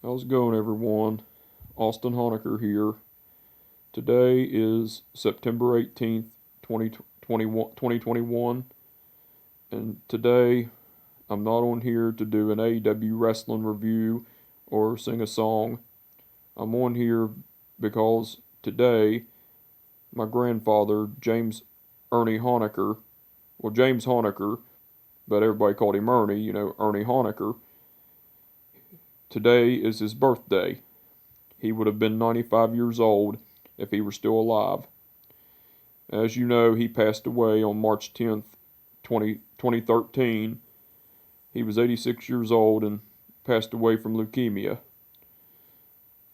How's it going, everyone? Austin Honaker here. Today is September 18th, 2021, and today I'm not on here to do an AEW wrestling review or sing a song. I'm on here because today my grandfather, Ernie Honaker, James Honaker, but everybody called him Ernie, Ernie Honaker, today is his birthday. He would have been 95 years old if he were still alive. As you know, he passed away on March 10th, 2013. He was 86 years old and passed away from leukemia.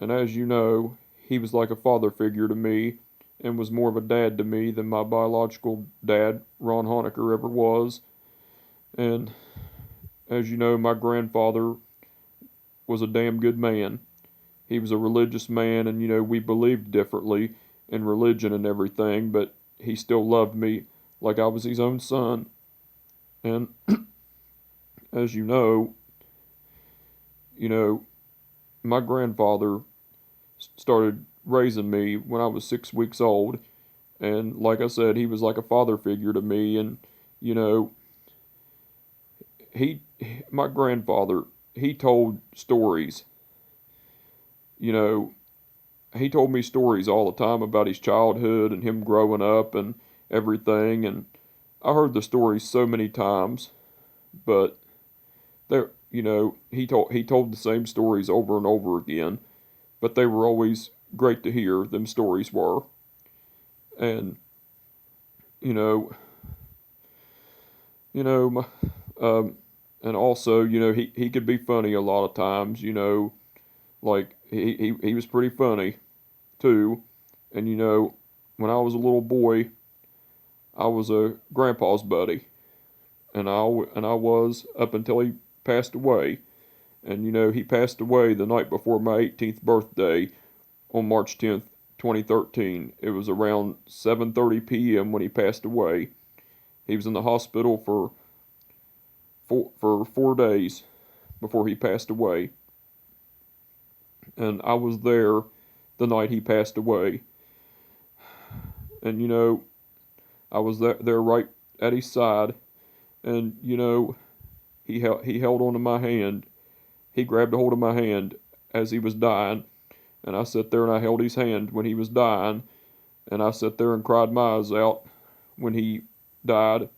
And as you know, he was like a father figure to me and was more of a dad to me than my biological dad, Ron Honaker, ever was. And as you know, my grandfather was a damn good man. He was a religious man, and we believed differently in religion and everything, but he still loved me like I was his own son. And as you know, my grandfather started raising me when I was 6 weeks old, and like I said, he was like a father figure to me. And you know, he, my grandfather, he told stories. You know, he told me stories all the time about his childhood and him growing up and everything. And I heard the stories so many times, but there, he told the same stories over and over again, but they were always great to hear. Them stories were, and you know, you know, my, um, and also, he could be funny a lot of times. Like he was pretty funny too. And when I was a little boy, I was a grandpa's buddy, and I was up until he passed away. And he passed away the night before my 18th birthday on March 10th, 2013. It was around 7:30 p.m. when he passed away. He was in the hospital for 4 days before he passed away, and I was there the night he passed away. And I was there right at his side, and he held onto my hand. He grabbed a hold of my hand as he was dying, and I sat there and I held his hand when he was dying, and I sat there and cried my eyes out when he died.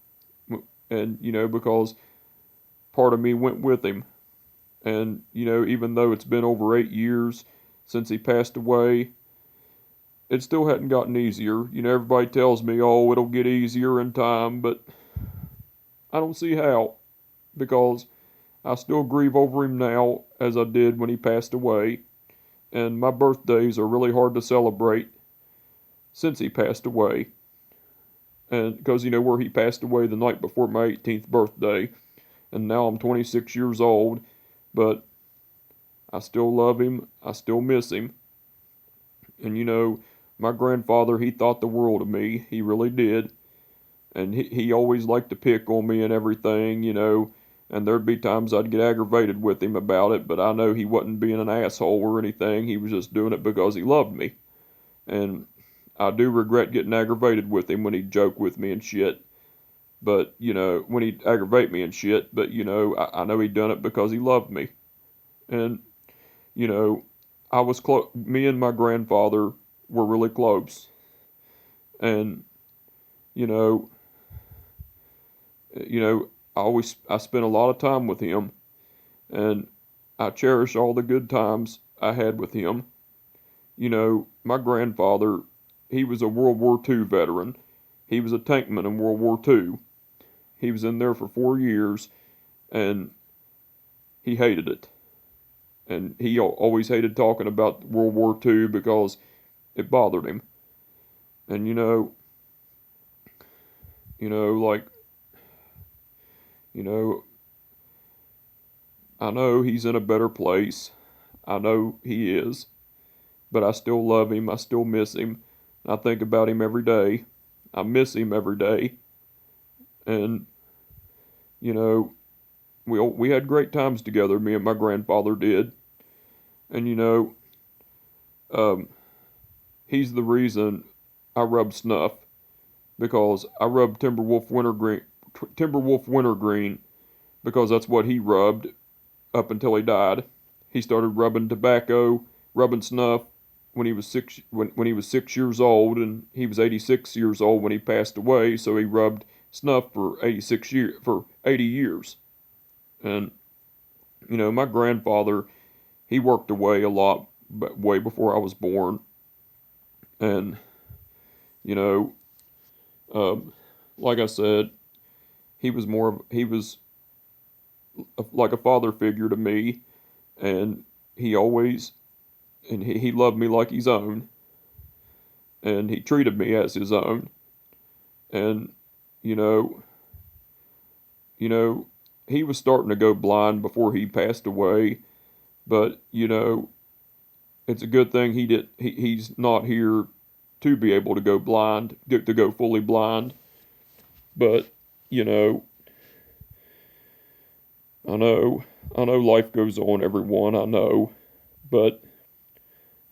And because part of me went with him. And even though it's been over 8 years since he passed away, it still hadn't gotten easier. Everybody tells me, oh, it'll get easier in time, but I don't see how, because I still grieve over him now as I did when he passed away, and my birthdays are really hard to celebrate since he passed away. And because where he passed away the night before my 18th birthday, and now I'm 26 years old, but I still love him, I still miss him. And my grandfather, he thought the world of me, he really did. And he always liked to pick on me and everything, and there'd be times I'd get aggravated with him about it, but I know he wasn't being an asshole or anything. He was just doing it because he loved me. And I do regret getting aggravated with him when he'd joke with me and shit. But, when he'd aggravate me and shit, but, I know he'd done it because he loved me. And, you know, me and my grandfather were really close. And, you know, you know, I spent a lot of time with him, and I cherish all the good times I had with him. My grandfather, he was a World War II veteran. He was a tankman in World War II. He was in there for 4 years, and he hated it. And he always hated talking about World War II because it bothered him. And like, you know, I know he's in a better place. I know he is. But I still love him. I still miss him. I think about him every day. I miss him every day. And, you know, we had great times together, me and my grandfather did. And um, he's the reason I rub snuff, because I rubbed Timberwolf Wintergreen because that's what he rubbed up until he died. He started rubbing tobacco, rubbing snuff when he was when he was 6 years old, and he was 86 years old when he passed away. So he rubbed snuff for 80 years. And my grandfather, he worked away a lot, but way before I was born. And you know, um, like I said, he was like a father figure to me, and he always and he loved me like his own, and he treated me as his own. And you know, you know, he was starting to go blind before he passed away, but it's a good thing he's not here to be able to go blind, to go fully blind. But you know, I know, I know life goes on, everyone. I know, but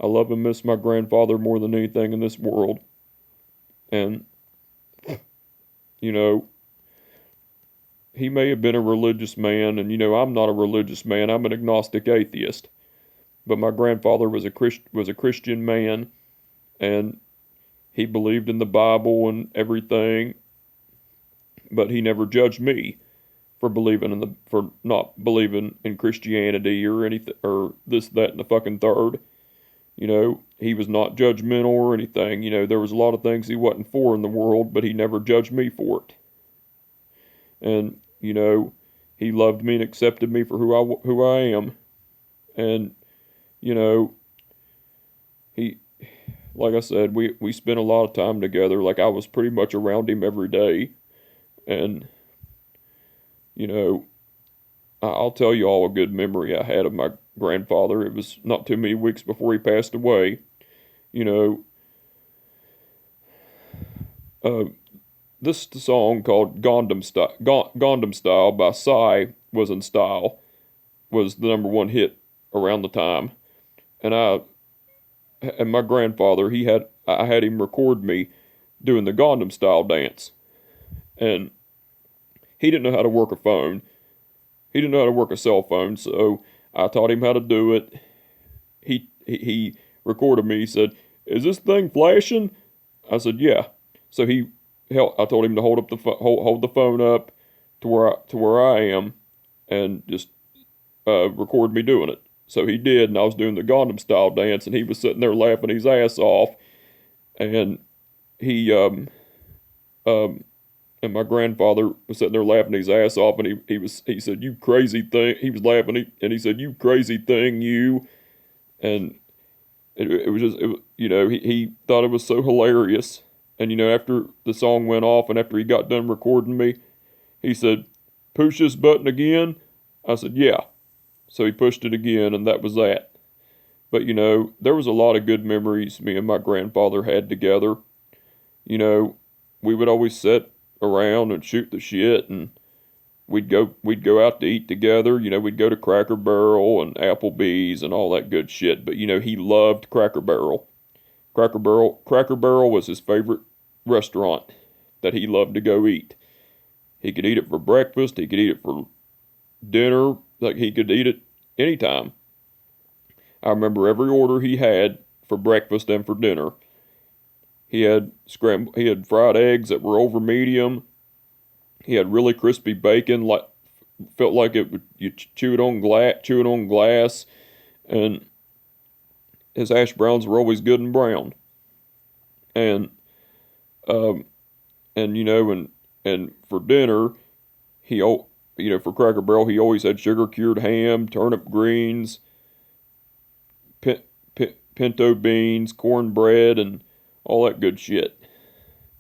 I love and miss my grandfather more than anything in this world. And you know, he may have been a religious man, and I'm not a religious man. I'm an agnostic atheist. But my grandfather was a Christian man, and he believed in the Bible and everything, but he never judged me for not believing in Christianity or anything or this, that, and the fucking third. He was not judgmental or anything. There was a lot of things he wasn't for in the world, but he never judged me for it. And he loved me and accepted me for who I am. And you know, he like I said, we spent a lot of time together. Like, I was pretty much around him every day. And you know, I'll tell you all a good memory I had of my grandfather. It was not too many weeks before he passed away. You know, uh, this song called Gandam Style by Psy was in style, was the number one hit around the time. And my grandfather, I had him record me doing the Gandam Style dance. And he didn't know how to work a phone. He didn't know how to work a cell phone, so I taught him how to do it. He recorded me. He said, "Is this thing flashing?" I said, "Yeah." So I told him to hold the phone up to where I am, and just record me doing it. So he did, and I was doing the Gundam style dance, and he was sitting there laughing his ass off. And he um and my grandfather was sitting there laughing his ass off, and he said, "You crazy thing." He was laughing, and he said, "You crazy thing, you." And it was just, he thought it was so hilarious. And after the song went off, and after he got done recording me, he said, "Push this button again." I said, "Yeah." So he pushed it again, and that was that. But there was a lot of good memories me and my grandfather had together. You know, we would always sit around and shoot the shit, and we'd go out to eat together. We'd go to Cracker Barrel and Applebee's and all that good shit. But he loved Cracker Barrel. Cracker Barrel was his favorite restaurant that he loved to go eat. He could eat it for breakfast, he could eat it for dinner, like he could eat it anytime. I remember every order he had for breakfast and for dinner. He had fried eggs that were over medium. He had really crispy bacon, like felt like it would you chew it on glass, and his hash browns were always good and brown. And um and for dinner, for Cracker Barrel, he always had sugar cured ham, turnip greens, pinto beans, cornbread, and all that good shit.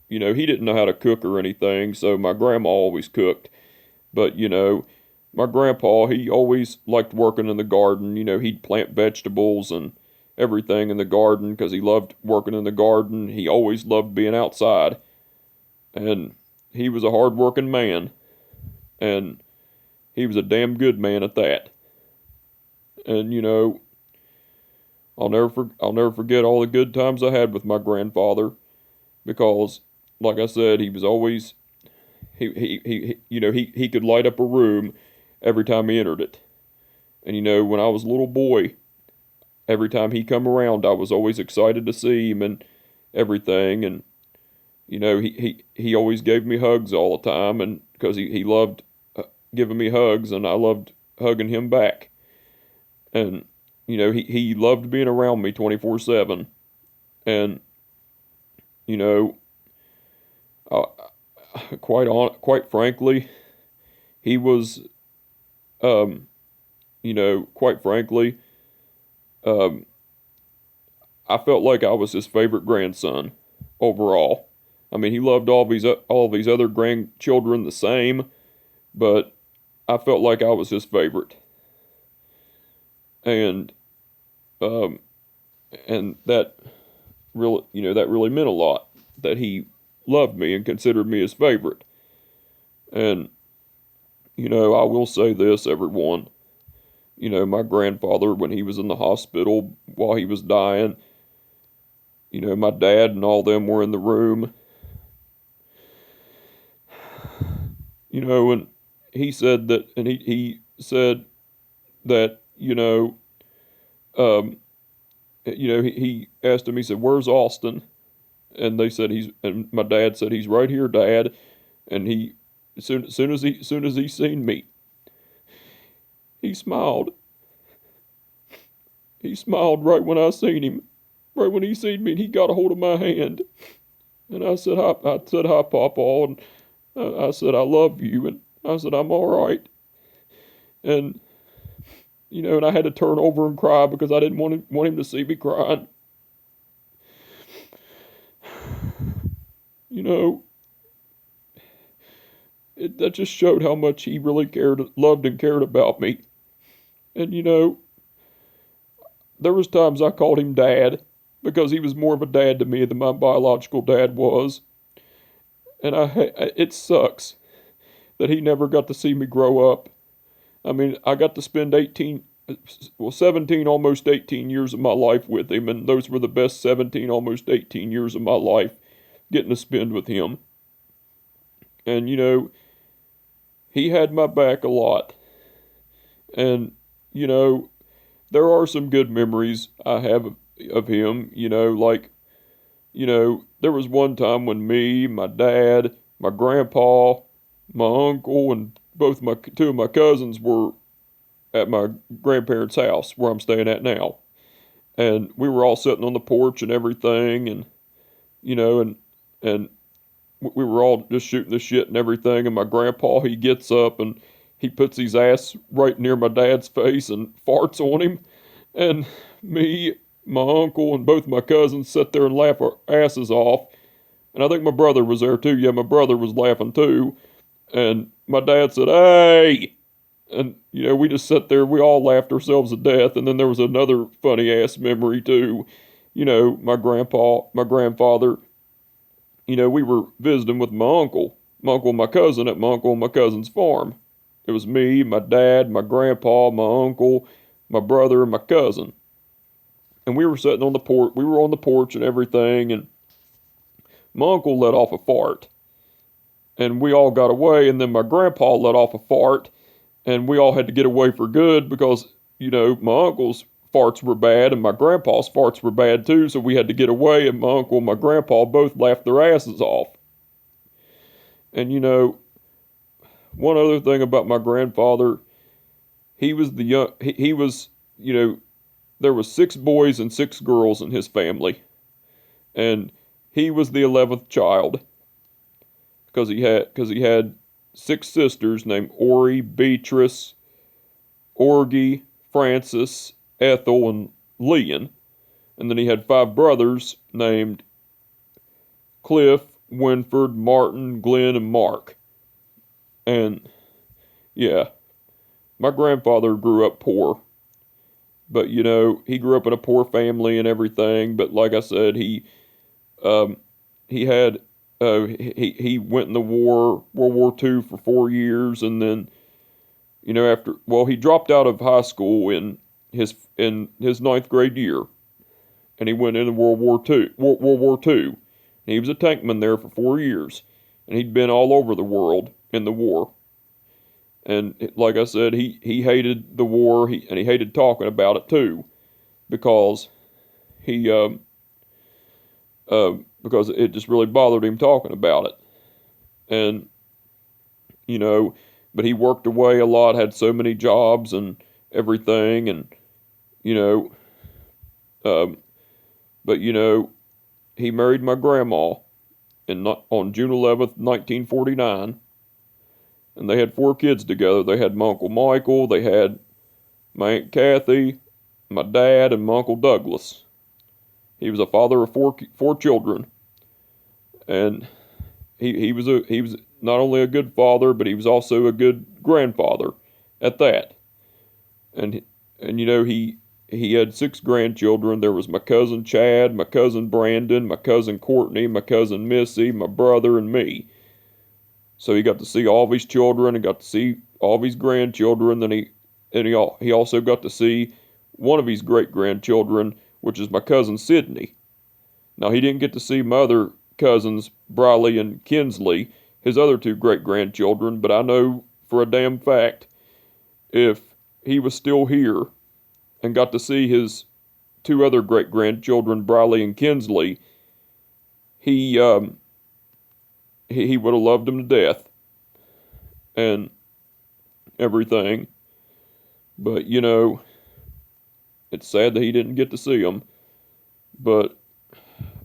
He didn't know how to cook or anything, so my grandma always cooked. But my grandpa, he always liked working in the garden. He'd plant vegetables and everything in the garden because he loved working in the garden. He always loved being outside. And he was a hard-working man. And he was a damn good man at that. And I'll never forget all the good times I had with my grandfather because, like I said, he was always he could light up a room every time he entered it. And when I was a little boy, every time he come around, I was always excited to see him and everything. And he always gave me hugs all the time, and because he loved giving me hugs, and I loved hugging him back. And he loved being around me 24/7. And you know, uh, quite frankly, he was um, quite frankly, um, I felt like I was his favorite grandson overall. I mean, he loved all these other grandchildren the same, but I felt like I was his favorite, and um, that that really meant a lot that he loved me and considered me his favorite. And I will say this, everyone. My grandfather, when he was in the hospital while he was dying, my dad and all them were in the room, and he said that, um, he asked him, he said, "Where's Austin?" And and my dad said, "He's right here, Dad." And soon as he seen me, he smiled. He smiled right when I seen him, right when he seen me, and he got a hold of my hand. And I said, "Hi, Papaw," and I said, "I love you," and I said, "I'm all right." And and I had to turn over and cry because I didn't want him to see me crying. You know, that just showed how much he really loved and cared about me. And there was times I called him Dad because he was more of a dad to me than my biological dad was. And it sucks that he never got to see me grow up. I mean, I got to spend 17, almost 18 years of my life with him, and those were the best 17, almost 18 years of my life getting to spend with him. And, he had my back a lot. And, there are some good memories I have of him, there was one time when me, my dad, my grandpa, my uncle, and two of my cousins were at my grandparents' house where I'm staying at now. And we were all sitting on the porch and everything, and and we were all just shooting the shit and everything. And my grandpa, he gets up and he puts his ass right near my dad's face and farts on him. And me, my uncle, and both my cousins sit there and laugh our asses off. And I think my brother was there too. Yeah, my brother was laughing too. And my dad said, "Hey!" And, we just sat there. We all laughed ourselves to death. And then there was another funny ass memory too. My grandfather, we were visiting with my uncle and my cousin at my uncle and my cousin's farm. It was me, my dad, my grandpa, my uncle, my brother, and my cousin. And we were sitting on the porch. We were on the porch and everything. And my uncle let off a fart. And we all got away. And then my grandpa let off a fart. And we all had to get away for good because, my uncle's farts were bad and my grandpa's farts were bad too. So we had to get away. And my uncle and my grandpa both laughed their asses off. And, one other thing about my grandfather, he was the young, he was, there was 6 boys and 6 girls in his family. And he was the 11th child because he had 6 sisters named Ori, Beatrice, Orgie, Francis, Ethel, and Leon. And then he had 5 brothers named Cliff, Winford, Martin, Glenn, and Mark. And yeah, my grandfather grew up poor. But he grew up in a poor family and everything. But like I said, um, he had he went in the World War II for 4 years, and then he dropped out of high school in his ninth grade year, and he went into World War II. And he was a tankman there for 4 years, and he'd been all over the world in the war. And like I said, he hated the war, and he hated talking about it too, because he because it just really bothered him talking about it. And you know, but he worked away a lot, had so many jobs and everything, and you know, um, but he married my grandma on June 11th, 1949, and they had 4 kids together. They had my Uncle Michael, they had my Aunt Kathy, my dad, and my Uncle Douglas. He was a father of four children, and he was not only a good father, but he was also a good grandfather at that. And he had 6 grandchildren. There was my cousin Chad, my cousin Brandon, my cousin Courtney, my cousin Missy, my brother, and me. So he got to see all of his children and got to see all of his grandchildren. Then he also got to see one of his great grandchildren, which is my cousin Sydney. Now he didn't get to see my other cousins Briley and Kinsley, his other 2 great grandchildren, but I know for a damn fact if he was still here and got to see his 2 other great-grandchildren, Briley and Kinsley, he would have loved them to death and everything. But it's sad that he didn't get to see them. But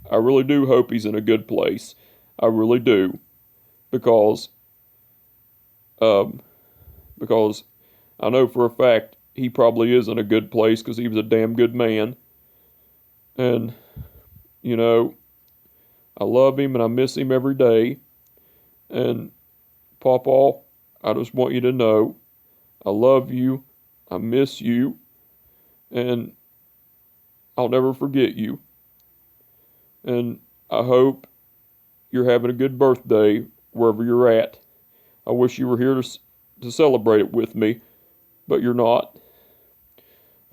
I really do hope he's in a good place. I really do, because because I know for a fact he probably is in a good place because he was a damn good man. And, I love him and I miss him every day. And, Papaw, I just want you to know I love you, I miss you, and I'll never forget you. And I hope you're having a good birthday wherever you're at. I wish you were here to celebrate it with me, but you're not.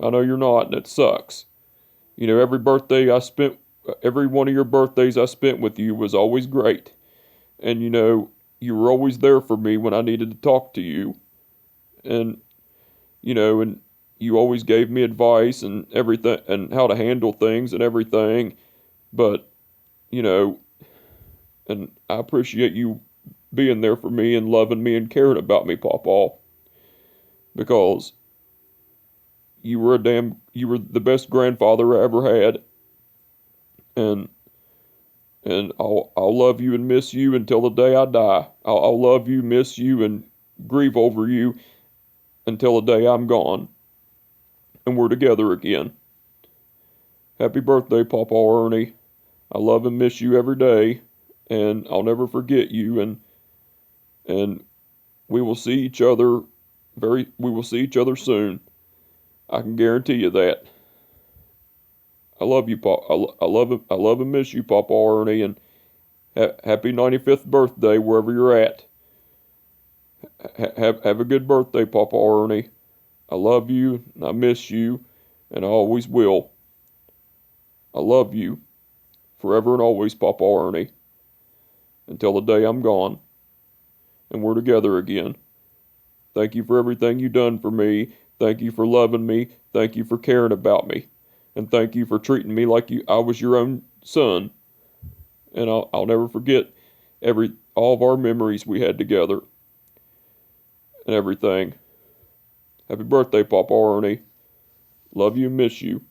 I know you're not, and it sucks. Every one of your birthdays I spent with you was always great. And you were always there for me when I needed to talk to you. And, and you always gave me advice and everything, and how to handle things and everything. But, and I appreciate you being there for me and loving me and caring about me, Papaw. Because you were the best grandfather I ever had. And I'll love you and miss you until the day I die. I'll love you, miss you, and grieve over you until the day I'm gone and we're together again. Happy birthday, Papaw Ernie. I love and miss you every day, and I'll never forget you. And we will see each other soon. I can guarantee you that. I love you, I love and miss you, Papaw Ernie, and happy 95th birthday wherever you're at. Have a good birthday, Papaw Ernie. I love you, and I miss you, and I always will. I love you, forever and always, Papaw Ernie, until the day I'm gone, and we're together again. Thank you for everything you've done for me. Thank you for loving me. Thank you for caring about me. And thank you for treating me like I was your own son. And I'll never forget all of our memories we had together and everything. Happy birthday, Papaw Ernie. Love you and miss you.